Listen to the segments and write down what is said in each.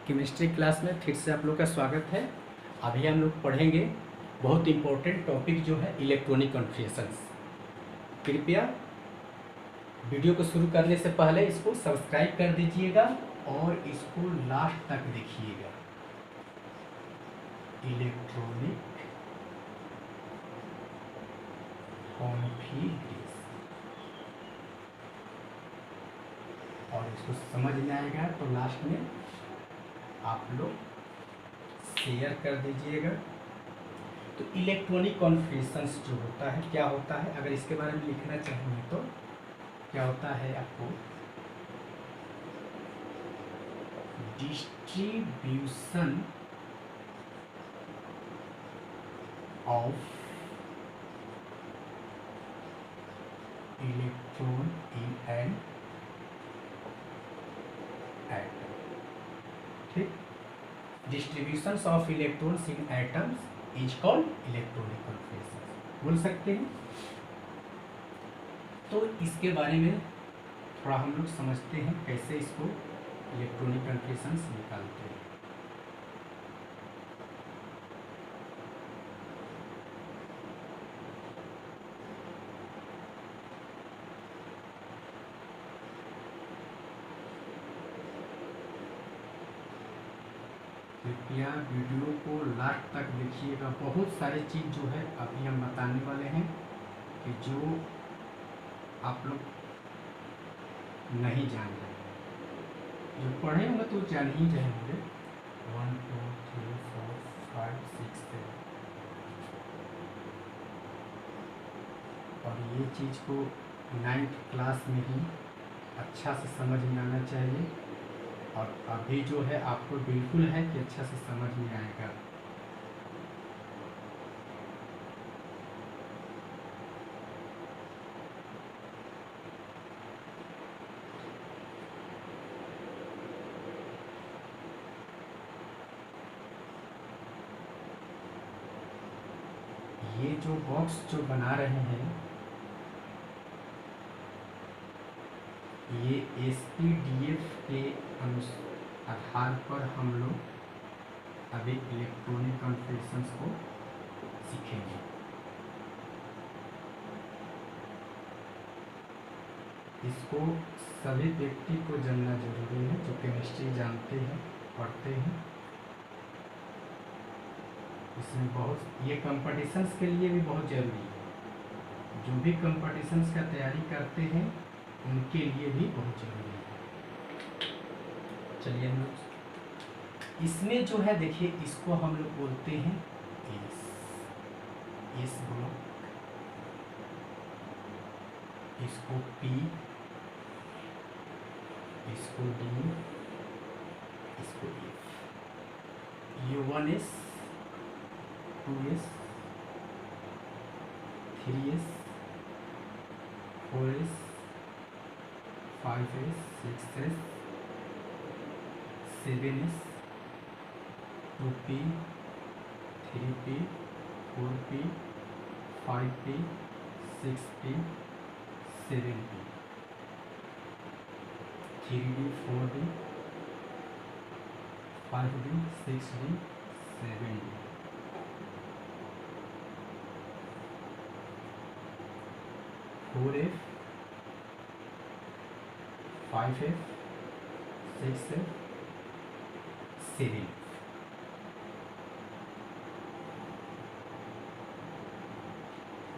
Chemistry class में फिर से आप लोग का स्वागत है। अभी हम लोग पढ़ेंगे बहुत इम्पोर्टेंट टॉपिक जो है इलेक्ट्रॉनिक कॉन्फ़िगरेशंस। कृपया वीडियो को शुरू करने से पहले इसको सब्सक्राइब कर दीजिएगा और इसको लास्ट तक देखिएगा। इलेक्ट्रॉनिक कॉन्फ़िगरेशन और इसको समझ में आएगा तो लास्ट में आप लोग शेयर कर दीजिएगा। तो इलेक्ट्रॉनिक कॉन्फ़िगरेशंस जो होता है क्या होता है, अगर इसके बारे में लिखना चाहिए तो क्या होता है, आपको distribution of electron in an atom. ठीक, distributions of electrons in atoms is called electronic configuration बोल सकते हैं। तो इसके बारे में थोड़ा हम लोग समझते हैं कैसे इसको इलेक्ट्रॉनिक कॉन्फ़िगरेशंस निकालते हैं। कृपया वीडियो को लास्ट तक देखिएगा। बहुत सारी चीज़ जो है अभी हम बताने वाले हैं कि जो आप लोग नहीं जान रहे, जो पढ़े होंगे तो जान ही रहे होंगे। 1 2 3 4 5 6 7 और ये चीज़ को 9th क्लास में ही अच्छा से समझ में आना चाहिए। और अभी जो है आपको बिल्कुल है कि अच्छा से समझ में आएगा। ये जो बॉक्स जो बना रहे हैं ये SPDF के आधार पर हम लोग अभी इलेक्ट्रॉनिक कॉन्फ़िगरेशंस को सीखेंगे। इसको सभी व्यक्ति को जानना जरूरी है जो केमिस्ट्री जानते हैं, पढ़ते हैं। इसमें बहुत ये कंपटीशंस के लिए भी बहुत ज़रूरी है। जो भी कंपटीशंस का तैयारी करते हैं उनके लिए भी बहुत ज़रूरी है। चलिए हम लोग इसमें जो है देखिए, इसको हम लोग बोलते हैं एस ब्लॉक, इसको P, इसको D, इसको F। ये 1s 2s 3s 4s 5s 6s 7s 2p 3p 4p 5p 6p 7p 3d 4d 5d 6d 7d 4f 5f 6f 7f।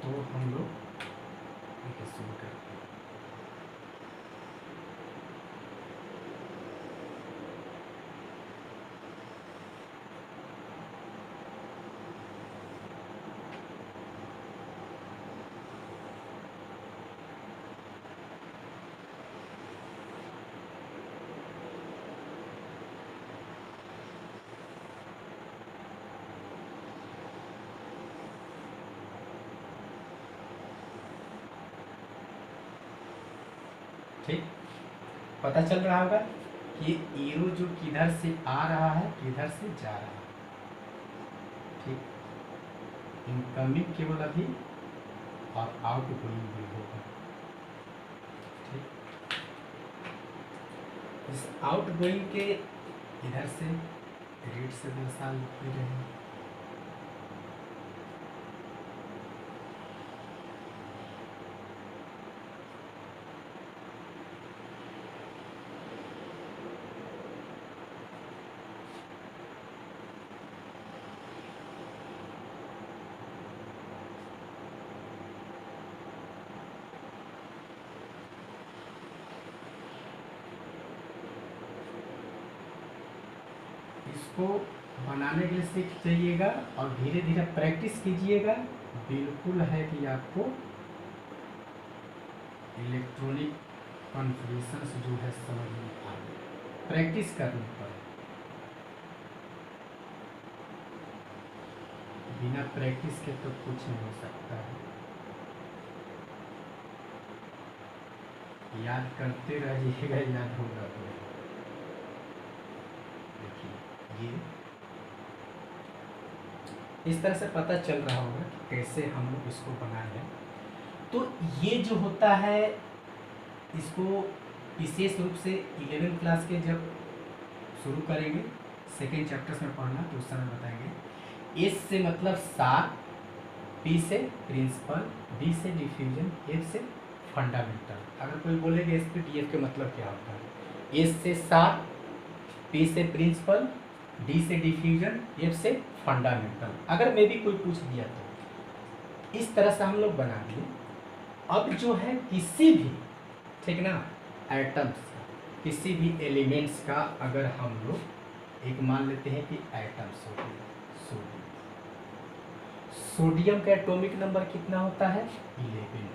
तो हम लोग देखिए शुरू करते हैं। ठीक, पता चल रहा होगा कि एरो जो किधर से आ रहा है किधर से जा रहा है। ठीक, इनकमिंग केवल अभी और आउटगोइंग भी होगा। ठीक, इस आउटगोइंग के इधर से रेड से दर्शा लेते रहे। इसको बनाने के लिए सीख जाइएगा और धीरे धीरे प्रैक्टिस कीजिएगा। बिल्कुल है कि आपको इलेक्ट्रॉनिक कॉन्फ़िगरेशंस जो है समझ में आ गए, प्रैक्टिस करने पर। बिना प्रैक्टिस के तो कुछ नहीं हो सकता है। याद करते रहिएगा, याद होगा तो। देखिए ये इस तरह से पता चल रहा होगा कि कैसे हम लोग इसको बनाए हैं। तो ये जो होता है, इसको विशेष रूप से 11वीं क्लास के जब शुरू करेंगे सेकेंड चैप्टर्स में पढ़ना तो उस समय बताएंगे। एस से मतलब 7, पी से प्रिंसिपल, डी से डिफ्यूजन, एफ से फंडामेंटल। अगर कोई बोलेगा एस पी डी एफ के मतलब क्या होता है, एस से 7, पी से प्रिंसिपल, डी से डिफ्यूजन, एफ से फंडामेंटल। अगर मे भी कोई पूछ दिया तो इस तरह से हम लोग बना दिए। अब जो है किसी भी, ठीक ना, एटम्स का, किसी भी एलिमेंट्स का अगर हम लोग एक मान लेते हैं कि एटम सोडियम, सोडियम का एटॉमिक नंबर कितना होता है 11।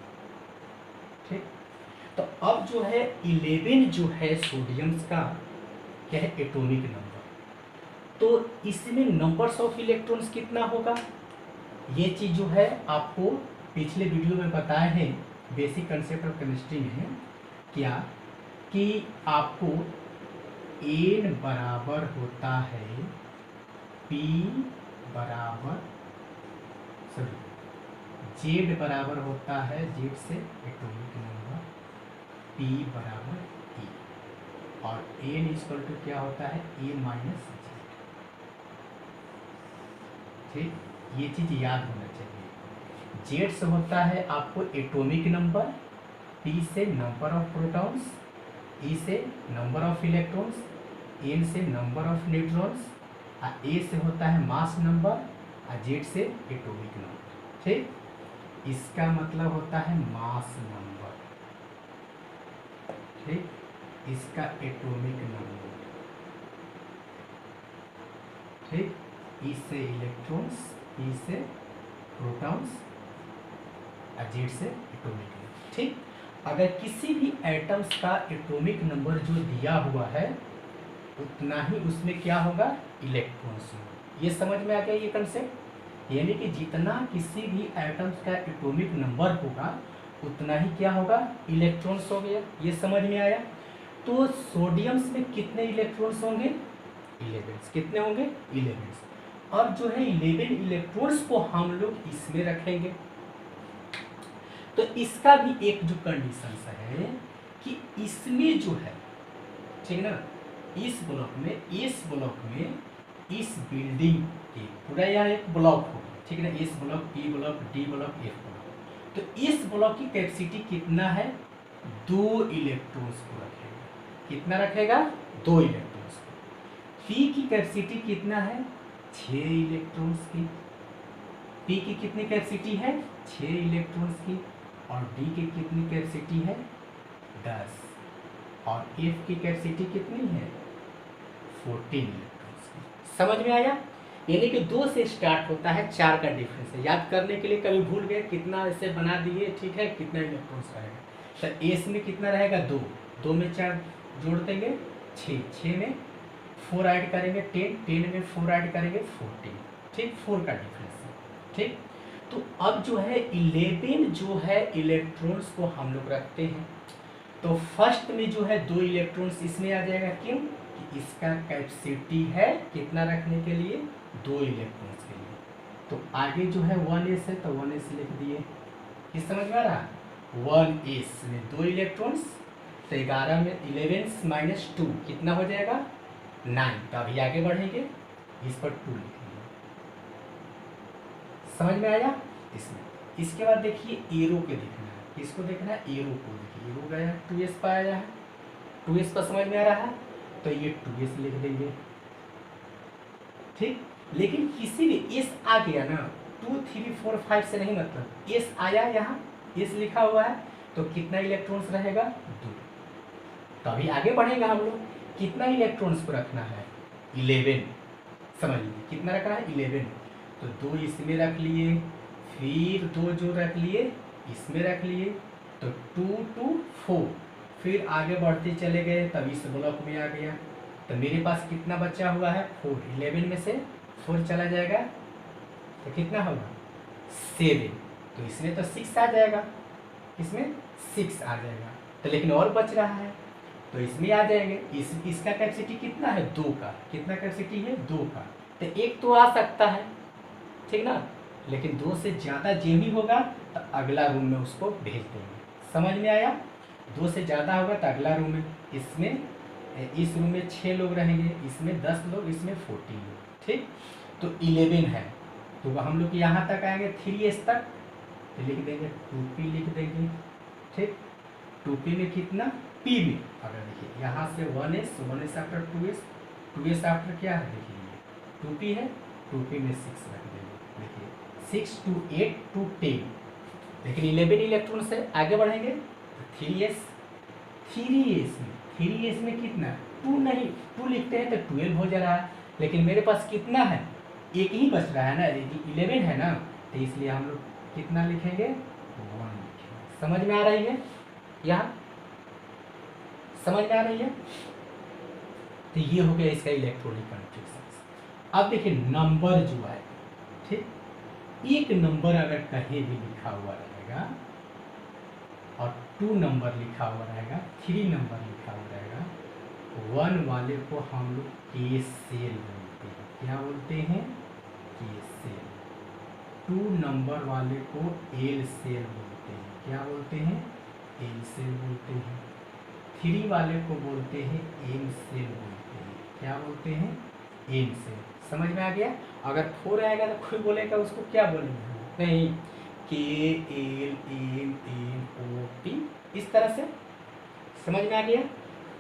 ठीक, तो अब जो है 11 जो है सोडियम्स का क्या है एटॉमिक नंबर। तो इसमें नंबर्स ऑफ इलेक्ट्रॉन्स कितना होगा, ये चीज जो है आपको पिछले वीडियो में बताए हैं बेसिक कंसेप्ट ऑफ केमिस्ट्री में। क्या कि आपको n बराबर होता है p बराबर z बराबर होता है z से एटॉमिक नंबर, p बराबर e, और n इक्वल टू क्या होता है a माइनस z। ठीक, ये चीज याद होना चाहिए। z से होता है आपको एटॉमिक नंबर, p से नंबर ऑफ प्रोटॉन्स, e से नंबर ऑफ इलेक्ट्रॉन्स, n से नंबर ऑफ न्यूट्रॉन्स, a से होता है मास नंबर, और z से एटॉमिक नंबर। ठीक, इसका मतलब होता है मास नंबर। ठीक, इसका एटॉमिक नंबर। ठीक, E से इलेक्ट्रॉन्स, P से प्रोटॉन्स, Z से एटॉमिक नंबर। ठीक, अगर किसी भी एटम्स का एटॉमिक नंबर जो दिया हुआ है उतना ही उसमें क्या होगा इलेक्ट्रॉन्स होगा। ये समझ में आ गया ये कंसेप्ट, यानी कि जितना किसी भी एटम्स का एटॉमिक नंबर होगा उतना ही क्या होगा इलेक्ट्रॉन्स हो गया। ये समझ में आया। तो सोडियम्स में कितने इलेक्ट्रॉन्स होंगे 11। कितने होंगे 11। अब जो है 11 इलेक्ट्रॉन्स को हम लोग इसमें रखेंगे। तो इसका भी एक जो कंडीशन है कि इसमें जो है, ठीक ना, इस ब्लॉक में इस बिल्डिंग के पूरा यहाँ एक ब्लॉक होगा, ठीक ना, इस block, P block, D block, F block. तो इस ब्लॉक की कैपेसिटी कितना है 2 इलेक्ट्रॉन्स को रखेगा। कितना रखेगा 2 इलेक्ट्रॉन्स को। पी की कैपेसिटी कितना है 6 इलेक्ट्रॉन्स की। पी की कितनी कैपेसिटी है 6 इलेक्ट्रॉन्स की, और डी की कितनी कैपेसिटी है 10, और एफ की कैपेसिटी कितनी है 14 इलेक्ट्रॉन्स की। समझ में आया। यानी कि 2 से स्टार्ट होता है, 4 का डिफरेंस है। याद करने के लिए कभी भूल गए कितना ऐसे बना दिए, ठीक है, कितना इलेक्ट्रॉन्स रहेगा। तो एस में कितना रहेगा 2, 2 में 4 जोड़ देंगे 6, 6 में 4 ऐड करेंगे 10, 10 में 4 ऐड करेंगे 14। ठीक, 4 का डिफरेंस है। ठीक, तो अब जो है 11 जो है इलेक्ट्रॉन्स को हम लोग रखते हैं। तो फर्स्ट में जो है 2 इलेक्ट्रॉन्स इसमें आ जाएगा। क्यों कि इसका कैपेसिटी है कितना रखने के लिए 2 इलेक्ट्रॉन्स के लिए। तो आगे जो है 1s है तो 1s लिख दिए। किस समझ में आ रहा 1s में 2 इलेक्ट्रॉन्स, तो 11 में 11 माइनस 2 कितना हो जाएगा 9। तो अभी आगे बढ़ेंगे, इस पर 2 लिखेंगे। समझ में आया इसमें। इसके बाद देखिए एरो के देखना है, किसको देखना है, एरो को। देखिए एरो गया 2s पर आया है, 2s पर समझ में आ रहा है, तो ये 2s लिख देंगे, ठीक। लेकिन किसी भी s आ गया ना, 2 3 4 5 से नहीं, मतलब s आया, यहाँ s लिखा हुआ है, तो कितना इलेक्ट्रॉन्स रहेगा, 2। तो अभी आगे बढ़ेगा हम लोग, कितना इलेक्ट्रॉन्स को रखना है, 11। समझ लीजिए कितना रखना है, 11। तो 2 इसमें रख लिए, फिर 2 जो रख लिए इसमें रख लिए, तो 2 2 4। फिर आगे बढ़ते चले गए, तब इस ब्लॉक में आ गया, तो मेरे पास कितना बचा हुआ है, 4। 11 में से 4 चला जाएगा तो कितना होगा, 7। तो इसमें तो 6 आ जाएगा, इसमें 6 आ जाएगा, तो लेकिन और बच रहा है, तो इसमें आ जाएंगे। इसका कैपेसिटी कितना है, 2 का। कितना कैपेसिटी है, 2 का। तो एक तो आ सकता है, ठीक ना, लेकिन 2 से ज़्यादा जो भी होगा तो अगला रूम में उसको भेज देंगे। समझ में आया, 2 से ज़्यादा होगा तो अगला रूम में, इसमें इस रूम में 6 लोग रहेंगे, इसमें 10 लोग, इसमें 14 लोग, ठीक। तो 11 है, तो हम लोग यहाँ तक आएंगे 3s तक, तो लिख देंगे 2p लिख देंगे, ठीक। 2p में कितना, p में अगर देखिए यहाँ से 1s आफ्टर 2s आफ्टर क्या है, देखिए 2p है, 2p में 6 रख देंगे, देखिए 6 2 8 2 10। लेकिन 11 इलेक्ट्रॉन से आगे बढ़ेंगे तो 3s में कितना, 2 नहीं, 2 लिखते हैं तो 12 हो जा रहा है, लेकिन मेरे पास कितना है, एक ही बच रहा है ना, 11 है ना, तो इसलिए हम लोग कितना लिखेंगे, 1 लिखेंगे। समझ में आ रही है, यहाँ समझ में आ रही है। तो ये हो गया इसका इलेक्ट्रॉनिक कॉन्फ़िगरेशन। अब देखिए नंबर जो है, ठीक, एक नंबर अगर कहीं भी लिखा हुआ रहेगा और 2 नंबर लिखा हुआ रहेगा, 3 नंबर लिखा हुआ रहेगा, 1 वाले को हम लोग के सेल बोलते हैं। क्या बोलते हैं, के सेल। 2 नंबर वाले को एल सेल बोलते हैं। क्या बोलते हैं, एल सेल बोलते हैं। 3 वाले को बोलते हैं एम सेल बोलते हैं। क्या बोलते हैं, एम सेल। समझ में आ गया। अगर 4 आएगा तो कोई बोलेगा उसको क्या बोलेंगे, नहीं, K L M N O P, इस तरह से। समझ में आ गया,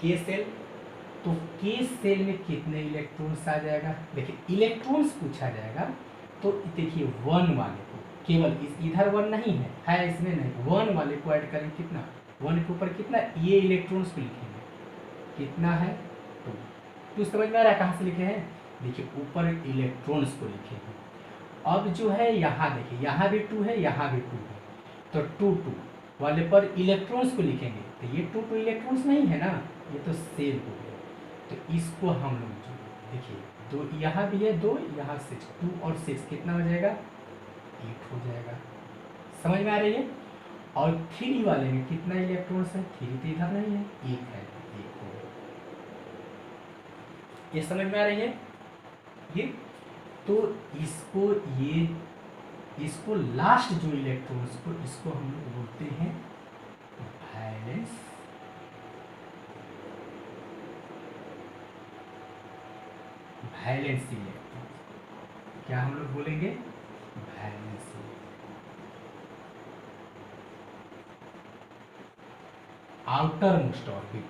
के सेल। तो के सेल में कितने इलेक्ट्रॉन्स आ जाएगा, देखिए इलेक्ट्रॉन्स पूछा जाएगा, तो देखिए 1 वाले को केवल इधर 1 नहीं है इसमें नहीं, 1 वाले को ऐड करें, कितना, 1 के ऊपर कितना, ये इलेक्ट्रॉन्स को लिखेंगे, कितना है, 2। समझ में आ रहा है कहाँ से लिखे हैं, देखिए ऊपर इलेक्ट्रॉन्स को लिखेंगे। अब जो है यहाँ देखिए, यहाँ भी 2 है, यहाँ भी 2 है, तो 2 2 वाले पर इलेक्ट्रॉन्स को लिखेंगे, तो ये 2 2 इलेक्ट्रॉन्स नहीं है ना, ये तो सेल हो गया। तो इसको हम लोग जो देखिए 2 यहाँ भी है, 2 यहाँ 6, 2 और 6 कितना हो जाएगा, 8 हो जाएगा। समझ में आ रही है। और 3 वाले में कितना इलेक्ट्रॉन्स है, 3 तो इधर नहीं है, 1 है, 1 हो गया। ये समझ में आ रही है ये। तो इसको लास्ट जो इलेक्ट्रॉन्स को, इसको हम लोग बोलते हैं वैलेंस इलेक्ट्रॉन। क्या हम लोग बोलेंगे, वैलेंस। आउटर मोस्ट ऑर्बिट,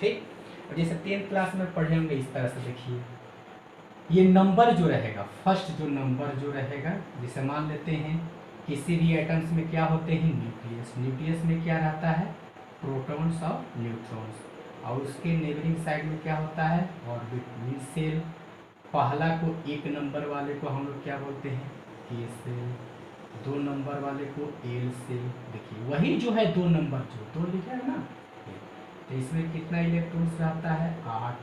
ठीक। और जैसे 10th क्लास में पढ़े होंगे इस तरह से, देखिए ये नंबर जो रहेगा, फर्स्ट जो नंबर जो रहेगा, जैसे मान लेते हैं किसी भी एटम्स में क्या होते हैं, न्यूक्लियस में क्या रहता है, प्रोटॉन्स और न्यूट्रॉन्स, और उसके नेबरिंग साइड में क्या होता है, ऑर्बिट मीन सेल। पहला को 1 नंबर वाले को हम लोग क्या बोलते हैं, के सेल। 2 नंबर वाले को एल सेल। देखिए वही जो है 2 नंबर जो 2 लिखा है ना, तो इसमें कितना इलेक्ट्रॉन्स रहता है, 8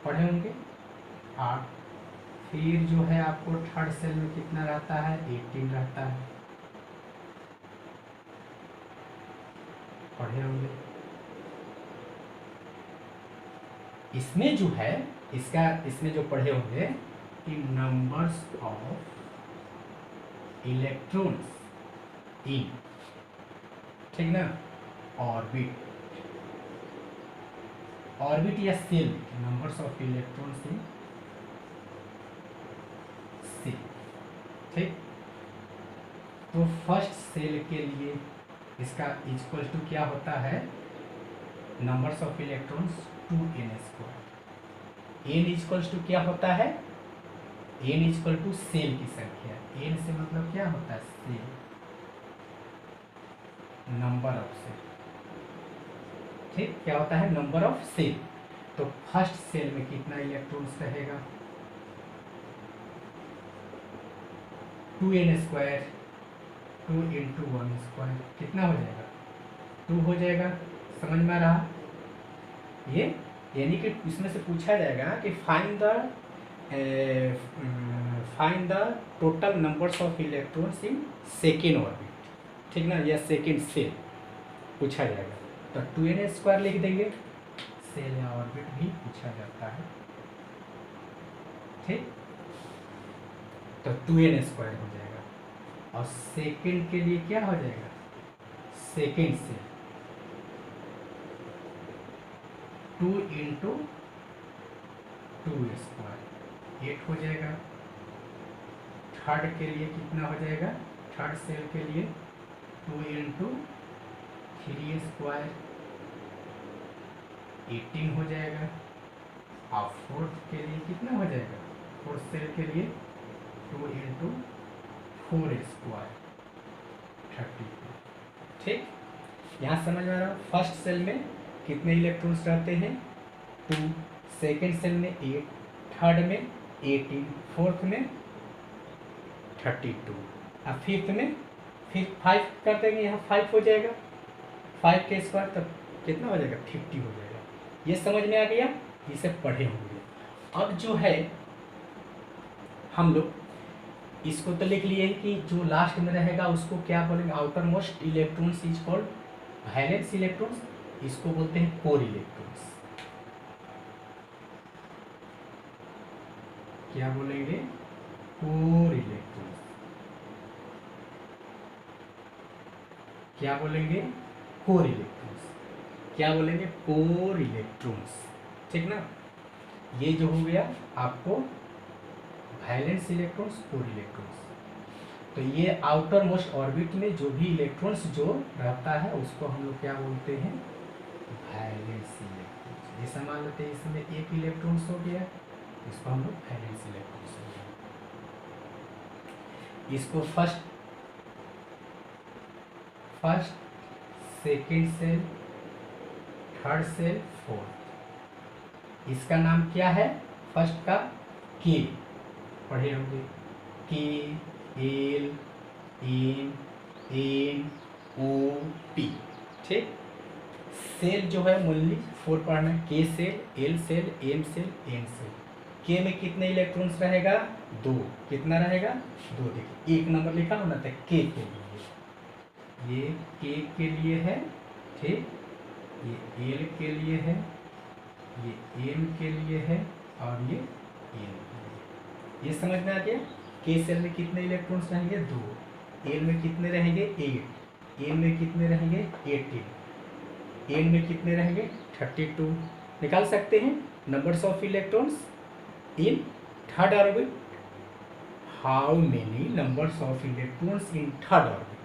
पढ़े होंगे, 8। फिर जो है आपको थर्ड सेल में कितना रहता है, 18 रहता है, पढ़े होंगे। इसमें जो है इसमें जो पढ़े होंगे कि नंबर्स ऑफ इलेक्ट्रॉन्स इन, ठीक ना, ऑर्बिट ऑर्बिट या shell, numbers of electrons in shell. ठीक, तो फर्स्ट सेल के लिए इसका इक्वल टू क्या होता है, numbers of electrons 2n²। n equals to क्या होता है, n इक्वल टू सेल की संख्या, n से मतलब क्या होता है, सेल, नंबर ऑफ सेल। ठीक, क्या होता है, नंबर ऑफ सेल। तो फर्स्ट सेल में कितना इलेक्ट्रॉन्स रहेगा, 2n², 2 × 1², कितना हो जाएगा, 2 हो जाएगा। समझ में आ रहा ये, यानी कि इसमें से पूछा जाएगा कि find the total numbers of electrons in second orbit, ठीक ना, या सेकेंड सेल पूछा जाएगा। तो 2n² लिख देंगे, सेल या ऑर्बिट भी पूछा जाता है। ठीक, तो 2n² हो जाएगा। और सेकेंड के लिए क्या हो जाएगा, सेकेंड सेल 2 × 2² 8 हो जाएगा। थर्ड के लिए कितना हो जाएगा, थर्ड सेल के लिए 2 × 3² 18 हो जाएगा। और फोर्थ के लिए कितना हो जाएगा, फोर्थ सेल के लिए 2 × 4² 32। ठीक, यहाँ समझ में आ रहा, फर्स्ट सेल में कितने इलेक्ट्रॉन्स रहते हैं, 2, सेकेंड सेल में 8, थर्ड में 18, फोर्थ में 32, और फिफ्थ में फिर 5 कर देंगे, यहाँ 5 हो जाएगा, 5 के स्क्वायर तब कितना हो जाएगा, 50 हो जाएगा। ये समझ में आ गया, इसे पढ़े होंगे। अब जो है हम लोग इसको तो लिख लिए कि जो लास्ट में रहेगा उसको क्या बोलेंगे, outer most electrons is called valence electrons, इसको बोलते हैं कोर इलेक्ट्रॉन्स। क्या बोलेंगे, कोर इलेक्ट्रॉन्स। क्या बोलेंगे, कोर इलेक्ट्रॉन्स। क्या बोलेंगे, कोर इलेक्ट्रॉन्स। ठीक ना, ये जो हो गया आपको वैलेंस इलेक्ट्रॉन्स, कोर इलेक्ट्रॉन्स। तो ये आउटर मोस्ट ऑर्बिट में जो भी इलेक्ट्रॉन्स जो रहता है उसको हम लोग क्या बोलते हैं, वैलेंस इलेक्ट्रॉन्स। ये मान लेते हैं इसमें एक इलेक्ट्रॉन्स हो गया, इसको हम लोग वैलेंस इलेक्ट्रॉन्स हो गया। इसको first second shell, third shell, fourth, इसका नाम क्या है, फर्स्ट का के पढ़े होंगे, K, L, M, N, O, P. ठीक, सेल जो है मूलली 4 पढ़ना है, K shell, L shell, M shell, N shell. K में कितने इलेक्ट्रॉन्स रहेगा, 2, कितना रहेगा, 2। देखिए एक नंबर लिखा होना था के के लिए, ये के लिए है। ठीक, ये एल के लिए है, ये एम के लिए है, और ये एन के लिए। ये समझ में आ गया, के सेल में कितने इलेक्ट्रॉन्स रहेंगे, 2, एल में कितने रहेंगे, 8, एम में कितने रहेंगे, 18, एन में कितने रहेंगे, 32। निकाल सकते हैं numbers of electrons in third orbit. How many numbers of electrons in third orbit,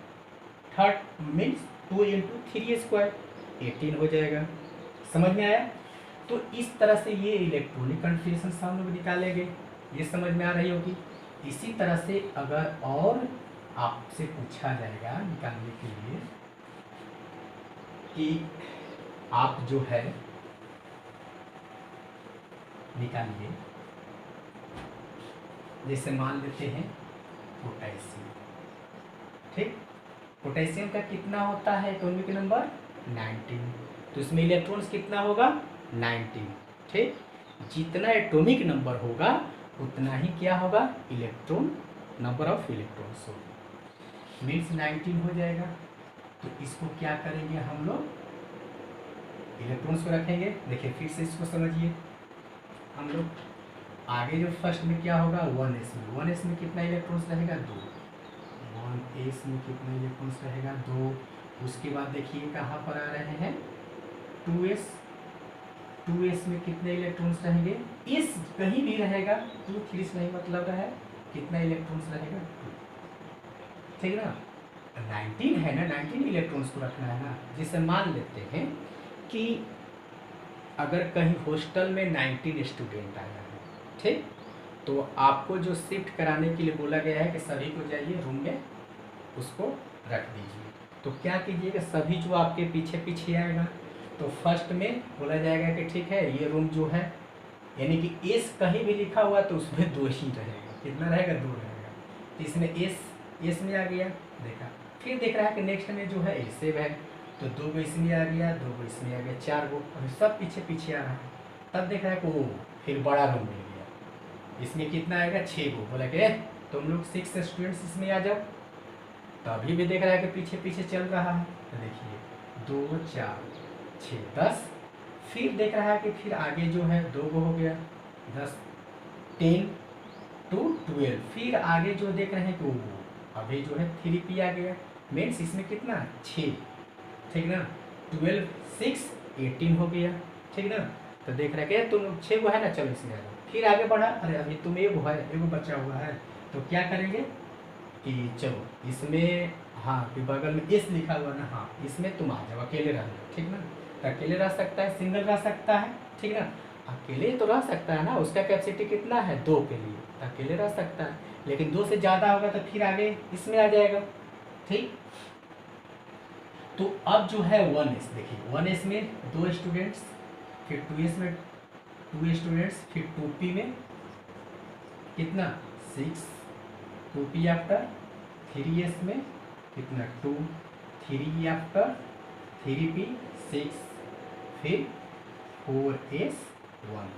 third means 2 × 3² 18 हो जाएगा। समझ में आया, तो इस तरह से ये इलेक्ट्रॉनिक कन्फिग्रेशन हम लोग निकालेंगे, ये समझ में आ रही होगी। इसी तरह से अगर और आपसे पूछा जाएगा निकालने के लिए कि आप जो है निकालिए, जैसे मान लेते हैं पोटेशियम। ठीक, पोटेशियम का कितना होता है एटॉमिक नंबर, 19, तो इसमें इलेक्ट्रॉन्स कितना होगा, 19। ठीक, जितना एटॉमिक नंबर होगा उतना ही क्या होगा, इलेक्ट्रॉन, नंबर ऑफ इलेक्ट्रॉन्स होगा, मीन्स 19 हो जाएगा। तो इसको क्या करेंगे हम लोग, इलेक्ट्रॉन्स को रखेंगे। देखिए फिर से इसको समझिए, हम लोग आगे जो फर्स्ट में क्या होगा, 1s में, 1s में कितना इलेक्ट्रॉन्स रहेगा, 2, 1s में कितना इलेक्ट्रॉन्स रहेगा, 2। उसके बाद देखिए कहाँ पर आ रहे हैं, 2s, 2s में कितने इलेक्ट्रॉन्स रहेंगे, इस कहीं भी रहेगा 2 3 से नहीं मतलब है, कितना इलेक्ट्रॉन्स रहेगा 2, ठीक ना। 19 है ना, 19 इलेक्ट्रॉन्स को रखना है ना। जिसे मान लेते हैं कि अगर कहीं हॉस्टल में 19 स्टूडेंट आया है, ठीक, तो आपको जो शिफ्ट कराने के लिए बोला गया है कि सभी को जाइए रूम में उसको रख दीजिए। तो क्या कीजिएगा, सभी जो आपके पीछे पीछे आएगा तो फर्स्ट में बोला जाएगा कि ठीक है ये रूम जो है, यानी कि एस कहीं भी लिखा हुआ तो उसमें 2 ही रहेगा, कितना रहेगा 2 रहेगा। तो इसमें एस में आ गया, देखा। फिर देख रहा है कि नेक्स्ट में जो है एल7 है, तो 2 गो इसमें आ गया, 2 गो इसमें आ गया, 4 गो, अभी सब पीछे पीछे आ रहा है। तब देख रहा है कि ओ फिर बड़ा रूम मिल गया, इसमें कितना आएगा 6 गो, बोला कि तुम लोग 6 स्टूडेंट्स इसमें आ जाओ। तो अभी भी देख रहा है कि पीछे पीछे चल रहा है, तो देखिए 2 4 6 10। फिर देख रहा है कि फिर आगे जो है 2 गो हो गया, 10 10 to 12। फिर आगे जो देख रहे हैं कि अभी जो है 3p आ गया, मीन्स इसमें कितना 6, ठीक ना। 12 6 18 हो गया, ठीक ना। तो देख रहे हैं कि तुम 6 गो है ना, चलो इसमें आ जाओ। फिर आगे बढ़ा, अरे अभी तुम एक है, एक बचा हुआ है, तो क्या करेंगे कि चलो इसमें, हाँ कि बगल में एस लिखा हुआ ना, हाँ इसमें तुम आ जाओ, अकेले रह लो, ठीक ना। तो अकेले रह सकता है, सिंगल रह सकता है, ठीक ना। अकेले तो रह सकता है ना, उसका कैपेसिटी कितना है 2 के लिए, तो अकेले रह सकता है। लेकिन 2 से ज़्यादा होगा तो फिर आगे इसमें आ जाएगा, ठीक। तो अब जो है 1s, देखिए 1s में 2 स्टूडेंट्स, फिर 2s में 2 स्टूडेंट्स, फिर 2p में कितना 6, 2p आफ्टर, 3s में कितना 2, 3 आफ्टर, 3p 6, फिर 4s 1।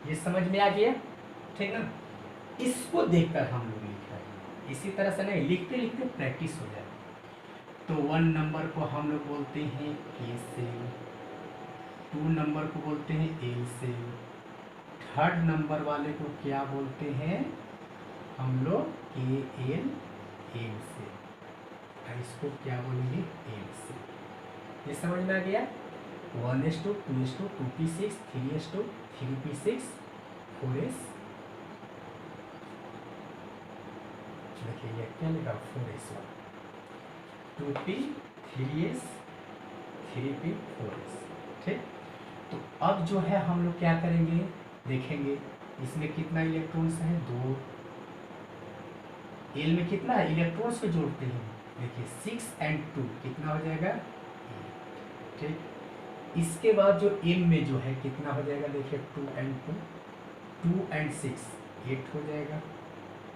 ये समझ में आ गया, ठीक ना। इसको देखकर हम लोग लिख रहे हैं, इसी तरह से नहीं, लिखते लिखते प्रैक्टिस हो जाए। तो 1 नंबर को हम लोग बोलते हैं ए सेल, 2 नंबर को बोलते हैं एल सेल, 3rd नंबर वाले को क्या बोलते हैं हम लोग के एल सेल, इसको क्या बोलेंगे एल सेल। ये समझ में आ गया। 1s2 2s2 2p6 3s2 3p6 4s, देखिए ये क्या लिखा 4s1, 2p 3s 3p 4s, ठीक। तो अब जो है हम लोग क्या करेंगे, देखेंगे इसमें कितना इलेक्ट्रॉन्स है 2, एल में कितना है, इलेक्ट्रॉन्स को जोड़ते हैं, देखिए 6 and 2 कितना हो जाएगा 8, ठीक। इसके बाद जो एम में जो है कितना हो जाएगा, देखिए 2 and 2 2 and 6 8 हो जाएगा,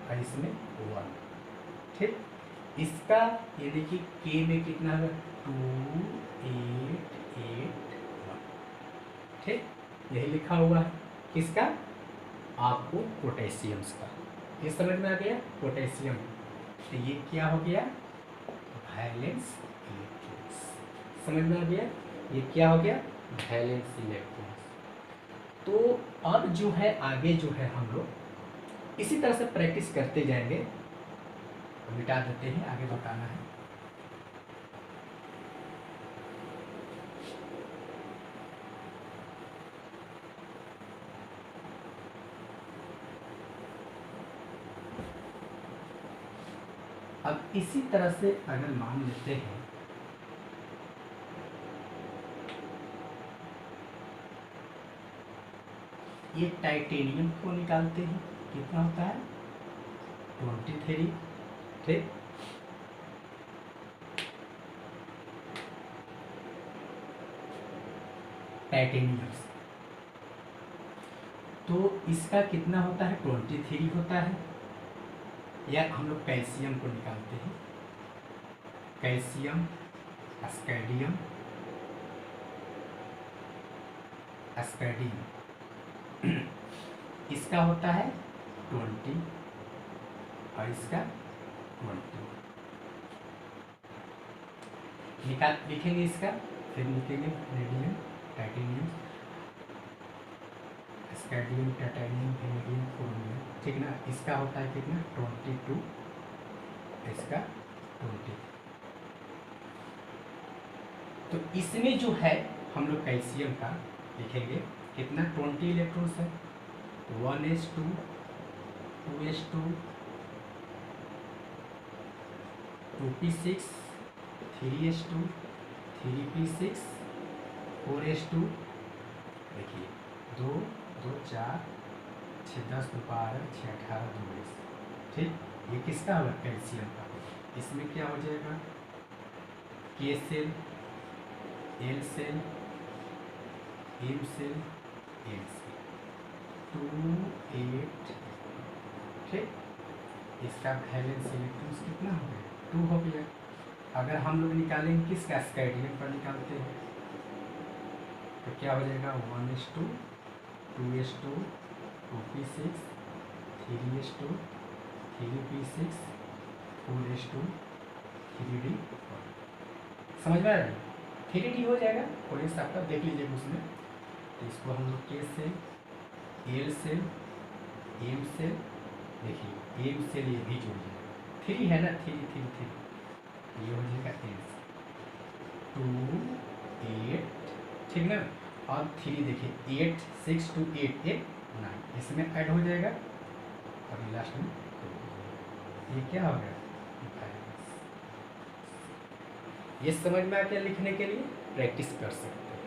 और इसमें 1, ठीक। इसका यानी कि के में कितना है 2 8 8 1, ठीक। यही लिखा हुआ है किसका, आपको पोटेशियम्स का। ये समझ में आ गया पोटेशियम। तो ये क्या हो गया वैलेंस इलेक्ट्रॉन्स, समझ में आ गया ये क्या हो गया वैलेंस इलेक्ट्रॉन्स। तो अब जो है आगे जो है हम लोग इसी तरह से प्रैक्टिस करते जाएंगे, मिटा देते हैं, आगे बताना है। अब इसी तरह से अगर मान लेते हैं ये टाइटेनियम को निकालते हैं, कितना होता है 23, ठीक। टाइटेनियम, तो इसका कितना होता है 23 होता है। या हम लोग कैल्शियम को निकालते हैं, कैल्शियम एस्कैडियम एस्कैडियम इसका होता है 20 और इसका 20, निकाल लिखेंगे इसका, फिर लिखेंगे radium titanium scandium titanium vanadium chromium, ठीक ना। इसका होता है कितना 22, इसका 20। तो इसमें जो है हम लोग कैल्शियम का लिखेंगे कितना 20 इलेक्ट्रॉन्स है, 1s2 2s2 2p6 3s2 3p6 4s2, देखिए 2 2 4 6 10 12 6 18 2 20। ठीक, ये किसका होगा, कैल्शियम का। इसमें क्या हो जाएगा, K shell, L shell, M shell, L shell 2 8। ठीक, इसका वैलेंस इलेक्ट्रॉन्स कितना हो गया, 2 हो गया। अगर हम लोग निकालेंगे किसका, स्कैटरिंग पर निकालते हैं, तो क्या हो जाएगा 1s2 2s2 2p6 3s2 3p6 4s2 3d। समझ में आ रहा है, 3d हो जाएगा, कोई सा आपका देख लीजिएगा उसमें। तो इसको हम लोग K shell, L shell, M shell, देखिए एम सेल ये भी जुड़ जाएगा, 3 है ना, 3 3 3, ये हो जाएगा एम सेल 2 8। ठीक ना, और 3 देखिए 8 6 2 8 8 9, इसमें ऐड हो जाएगा और ये लास्ट में ये क्या हो गया, ये समझ में आ गया। लिखने के लिए प्रैक्टिस कर सकते हैं।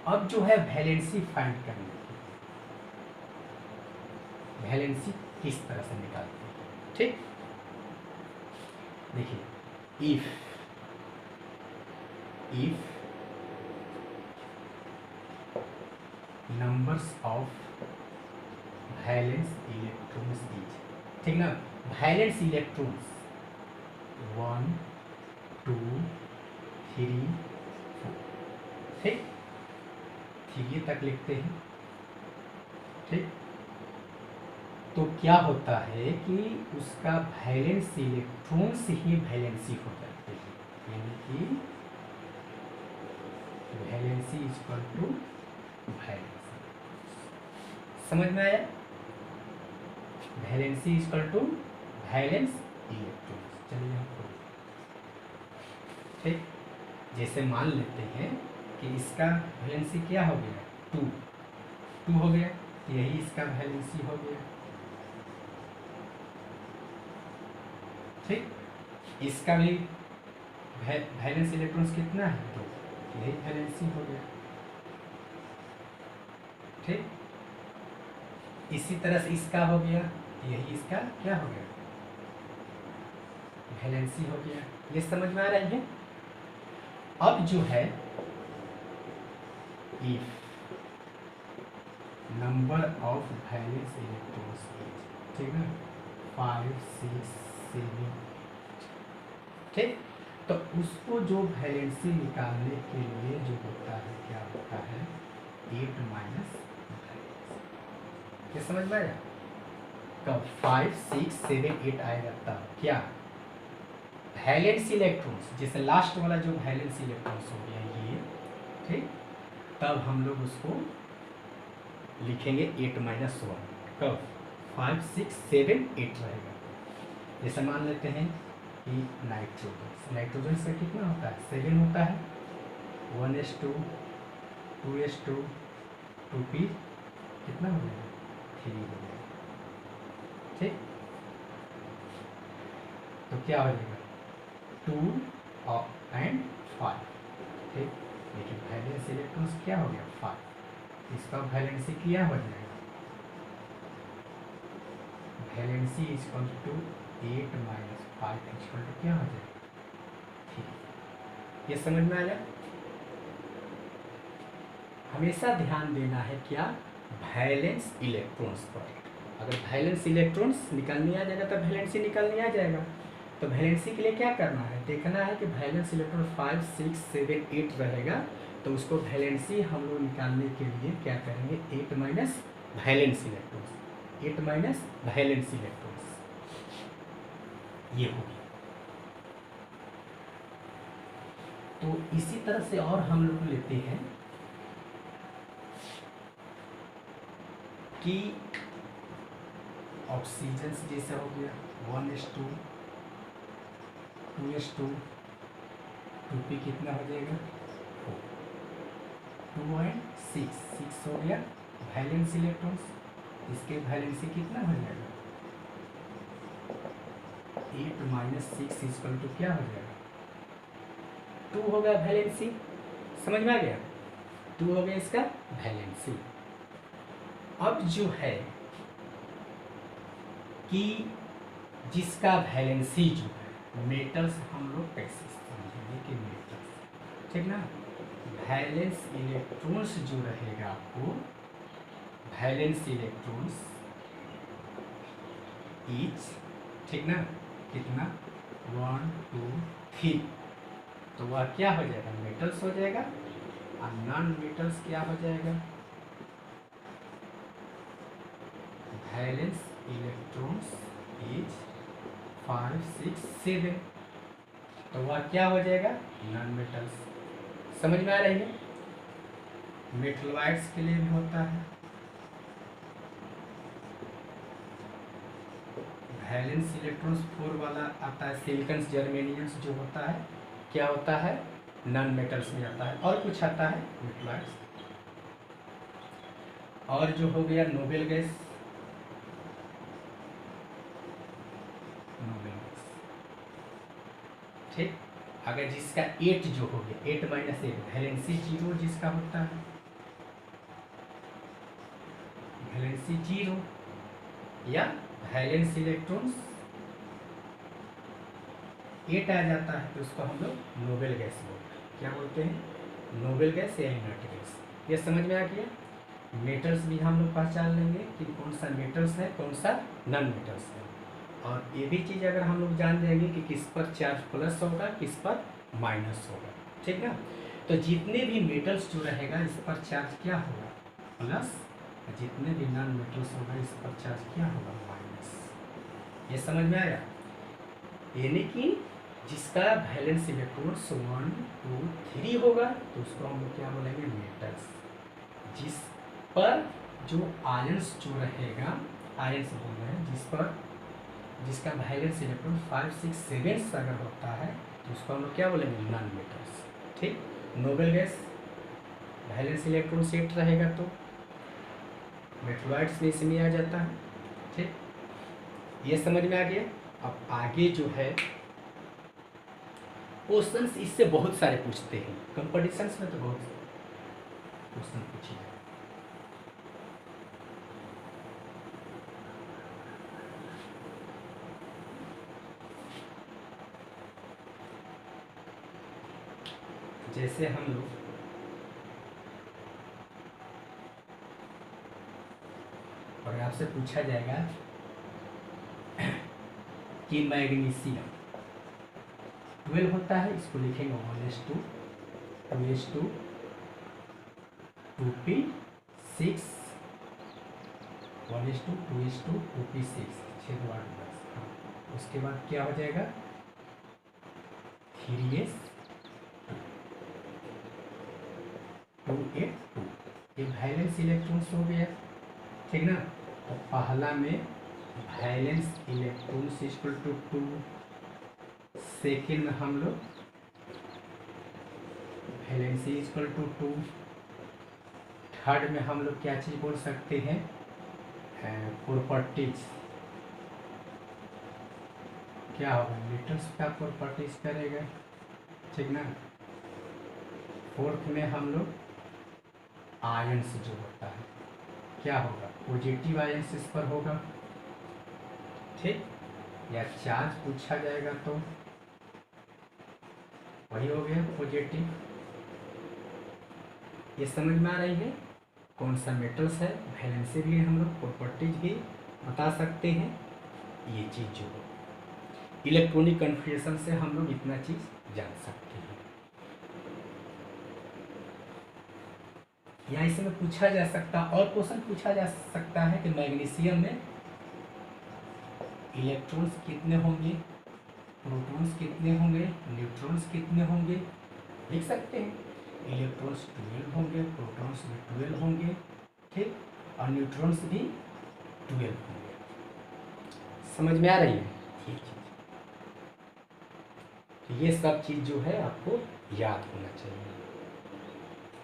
अब जो है वैलेंसी फाइंड करने की, वैलेंसी किस तरह से निकालते हैं। ठीक, देखिए if numbers of valence electrons is, ठीक ना, valence electrons 1 2 3 4, ठीक, 3 तक लिखते हैं। ठीक, तो क्या होता है कि उसका वैलेंस इलेक्ट्रॉन्स ही वैलेंसी हो जाते हैं, यानी कि valency is equal to valency. समझ में आया, valency is equal to valence electrons. चलिए आपको, ठीक, जैसे मान लेते हैं कि इसका वैलेंसी क्या हो गया, 2 हो गया, यही इसका वैलेंसी हो गया। ठीक, इसका भी वैलेंस इलेक्ट्रॉन्स कितना है, 2, यही वैलेंसी हो गया। ठीक, इसी तरह से इसका हो गया, यही इसका क्या हो गया, वैलेंसी हो गया। ये समझ में आ रही है। अब जो है if number of valence electrons, ठीक है, 5 6 7, ठीक, तो उसको जो वैलेंसी निकालने के लिए जो होता है, क्या होता है, 8 माइनस, ये समझ में आया। कब 5 6 7 8 आएगा तब क्या, वैलेंस इलेक्ट्रॉन्स, जैसे लास्ट वाला जो वैलेंस इलेक्ट्रॉन्स हो गया ये, ठीक, तब हम लोग उसको लिखेंगे 8 माइनस 1। कब 5 6 7 8 रहेगा। जैसे मान लेते हैं कि नाइट्रोजन का कितना होता है, 7 होता है, 1s2 2s2 2p कितना हो जाएगा, 3 हो जाएगा। ठीक, तो क्या हो जाएगा 2 एंड 5। ठीक, लेकिन वैलेंस इलेक्ट्रॉन्स क्या हो गया 5, इसका वैलेंसी क्या हो जाएगा, valency is equal to 8 minus 5 is equal to क्या हो जाएगा, ठीक। ये समझ में आया। हमेशा ध्यान देना है क्या, वैलेंस इलेक्ट्रॉन्स पर। अगर वैलेंस इलेक्ट्रॉन्स निकालने आ जाएगा तो वैलेंसी निकालने आ जाएगा। तो वैलेंसी के लिए क्या करना है, देखना है कि वैलेंस इलेक्ट्रॉन 5 6 7 8 रहेगा, तो उसको वैलेंसी हम लोग निकालने के लिए क्या करेंगे, 8 minus valence electrons, 8 minus valence electrons, ये होगी। तो इसी तरह से और हम लोग लेते हैं कि ऑक्सीजन से जैसे हो गया 1s2 2s2 2p कितना हो जाएगा 4, 2 और 6 हो गया वैलेंस इलेक्ट्रॉन्स। इसके वैलेंसी कितना हो जाएगा 8 - 6 इक्वल टू क्या हो जाएगा 2 हो गया वैलेंसी। समझ में आ गया 2 हो गया इसका वैलेंसी। अब जो है कि जिसका वैलेंसी जो है मेटल्स हम लोग कैसे समझेंगे कि मेटल्स ठीक ना वैलेंस इलेक्ट्रॉन्स जो रहेगा आपको वैलेंस इलेक्ट्रॉन्स ईच ठीक ना कितना 1 2 3 तो वह क्या हो जाएगा मेटल्स हो जाएगा और नॉन मेटल्स क्या हो जाएगा वैलेंस इलेक्ट्रॉन्स इज 5 6 7 तो वह क्या हो जाएगा नॉन मेटल्स। समझ में आ रही है मेटलॉइड्स के लिए भी होता है वैलेंस इलेक्ट्रॉन्स 4 वाला आता है सिलिकॉन जर्मेनियम्स जो होता है क्या होता है नॉन मेटल्स में आता है और कुछ आता है मेटलॉइड्स। और जो हो गया नोबेल गैस ठीक अगर जिसका 8 जो हो गया 8 - 8 वैलेंसी 0 जिसका होता है वैलेंसी 0 या वैलेंस इलेक्ट्रॉन्स 8 आ जाता है तो उसको हम लोग नोबेल गैस बोलते हैं। क्या बोलते हैं नोबेल गैस या इनर्ट गैस। ये समझ में आ गया मेटल्स भी हम लोग पहचान लेंगे कि कौन सा मेटल्स है कौन सा नॉन मेटल्स है। और ये भी चीज़ अगर हम लोग जान जाएंगे कि किस पर चार्ज प्लस होगा किस पर माइनस होगा ठीक ना। तो जितने भी मेटल्स जो रहेगा इस पर चार्ज क्या होगा प्लस जितने भी नॉन मेटल्स होगा इस पर चार्ज क्या होगा माइनस। ये समझ में आया यानी कि जिसका वैलेंस इलेक्ट्रॉन्स 1 2 3 होगा तो उसको हम लोग क्या बोलेंगे मेटल्स। जिस पर जो आयंस जो रहेगा आयंस बोल रहे हैं जिसका वैलेंस इलेक्ट्रॉन 5 6 7 अगर होता है तो उसको हम लोग क्या बोलेंगे नॉन मेटल्स ठीक। नोबेल गैस वैलेंस इलेक्ट्रॉन 8 रहेगा तो मेटलॉइड्स में इसमें आ जाता है ठीक। ये समझ में आ गया। अब आगे जो है क्वेश्चंस इससे बहुत सारे पूछते हैं कंपटीशंस में तो बहुत क्वेश्चन पूछे जाए। जैसे हम लोग और आपसे पूछा जाएगा कि मैग्नीशियम 12 होता है इसको लिखेंगे 1s2 2s2 2p 6 1s2 2s2 2p6 6 2 8 10। उसके बाद क्या हो जाएगा 3s 2a2 ये वैलेंस इलेक्ट्रॉन्स हो गया ठीक ना। तो पहला में valence electrons equal to 2 second में हम लोग वैलेंसी इक्वल टू 2 थर्ड में हम लोग क्या चीज़ बोल सकते हैं प्रॉपर्टीज क्या होगा मेटल्स का प्रॉपर्टीज करेगा ठीक ना। फोर्थ में हम लोग आयंस जो होता है क्या होगा पॉजिटिव आयंस इस पर होगा ठीक या चार्ज पूछा जाएगा तो वही हो गया पॉजिटिव। ये समझ में आ रही है कौन सा मेटल्स है वैलेंसी भी हम लोग प्रॉपर्टीज भी बता सकते हैं। ये चीज़ जो इलेक्ट्रॉनिक कन्फिग्रेशन से हम लोग इतना चीज़ जान सकते हैं। या इसमें पूछा जा सकता और क्वेश्चन पूछा जा सकता है कि मैग्नीशियम में इलेक्ट्रॉन्स कितने होंगे प्रोटॉन्स कितने होंगे न्यूट्रॉन्स कितने होंगे लिख सकते हैं। इलेक्ट्रॉन्स 12 होंगे प्रोटॉन्स भी 12 होंगे ठीक और न्यूट्रॉन्स भी 12 होंगे। समझ में आ रही है ठीक चीज़। तो ये सब चीज़ जो है आपको याद होना चाहिए।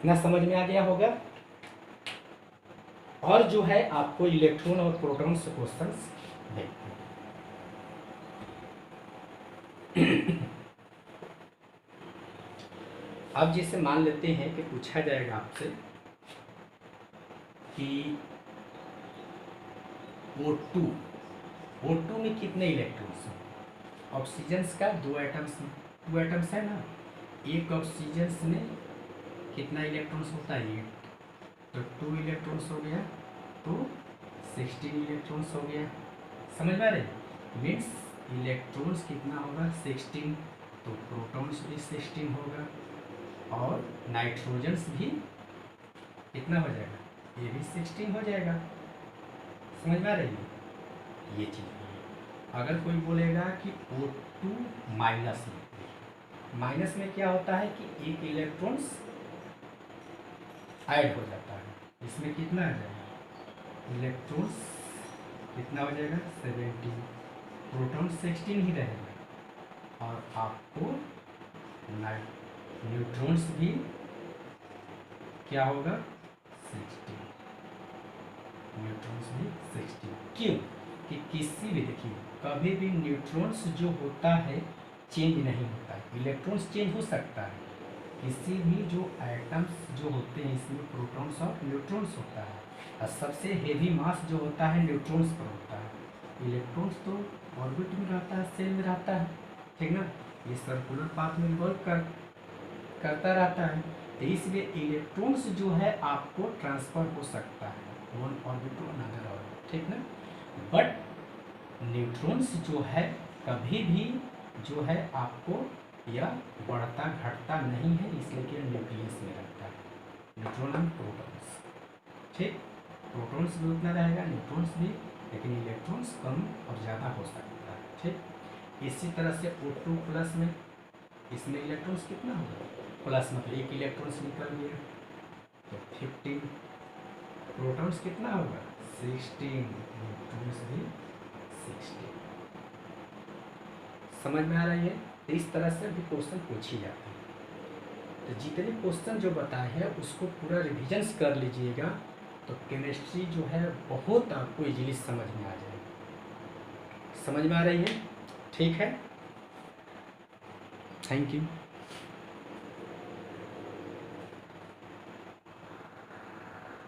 इतना समझ में आ गया होगा। और जो है आपको इलेक्ट्रॉन और प्रोटॉन से क्वेश्चंस देखते हैं। अब जैसे मान लेते हैं कि पूछा जाएगा आपसे कि O2 में कितने इलेक्ट्रॉन्स हैं? ऑक्सीजन का 2 एटम्स है ना। एक ऑक्सीजन में कितना इलेक्ट्रॉन्स होता है? 8, तो 2 इलेक्ट्रॉन्स हो गया, तो 16 इलेक्ट्रॉन्स हो गया। समझ में आ रहे? मीन्स इलेक्ट्रॉन्स कितना होगा? 16, तो प्रोटॉन्स भी 16 होगा, और नाइट्रोजन्स भी कितना हो जाएगा? ये भी 16 हो जाएगा। समझ में आ रही है ये चीज़? अगर कोई बोलेगा कि O2 माइनस में क्या होता है कि एक इलेक्ट्रॉन्स ऐड हो जाता है, इसमें कितना आ जाएगा? इलेक्ट्रॉन्स कितना हो जाएगा? 17, प्रोटॉन 16 ही रहेगा, और आपको न्यूट्रॉन्स भी क्या होगा? 16, न्यूट्रॉन्स भी 16। क्यों? कि किसी भी, देखिए, कभी भी न्यूट्रॉन्स जो होता है चेंज नहीं होता है, इलेक्ट्रॉन्स चेंज हो सकता है। किसी भी जो एटम्स जो होते हैं इसमें प्रोटॉन्स और न्यूट्रॉन्स होता है, और सबसे हेवी मास जो होता है न्यूट्रॉन्स पर होता है। इलेक्ट्रॉन्स तो ऑर्बिट में रहता है, सेल में रहता है, ठीक ना। ये सर्कुलर पाथ में रिवॉल्व करता रहता है, तो इसलिए इलेक्ट्रॉन्स जो है आपको ट्रांसफ़र हो सकता है one orbit to another orbit, ठीक ना। बट न्यूट्रॉन्स जो है कभी भी जो है आपको यह बढ़ता घटता नहीं है, इसलिए कि न्यूक्लियस में रहता है, न्यूट्रॉन एंड प्रोटॉन्स, ठीक। प्रोटॉन्स भी उतना रहेगा, न्यूट्रॉन्स भी, लेकिन इलेक्ट्रॉन्स कम और ज़्यादा हो सकता है, ठीक। इसी तरह से O2 प्लस में, इसमें इलेक्ट्रॉन्स कितना होगा? प्लस मतलब एक इलेक्ट्रॉन्स निकल गया, तो 15, प्रोटॉन्स कितना होगा? 16, न्यूट्रॉन्स भी 16। समझ में आ रही है? तो इस तरह से भी क्वेश्चन पूछी जाती है। तो जितने क्वेश्चन जो बताए हैं उसको पूरा रिविजन्स कर लीजिएगा, तो केमिस्ट्री जो है बहुत आपको इजीली समझ में आ जाएगी। समझ में आ रही है? ठीक है, थैंक यू।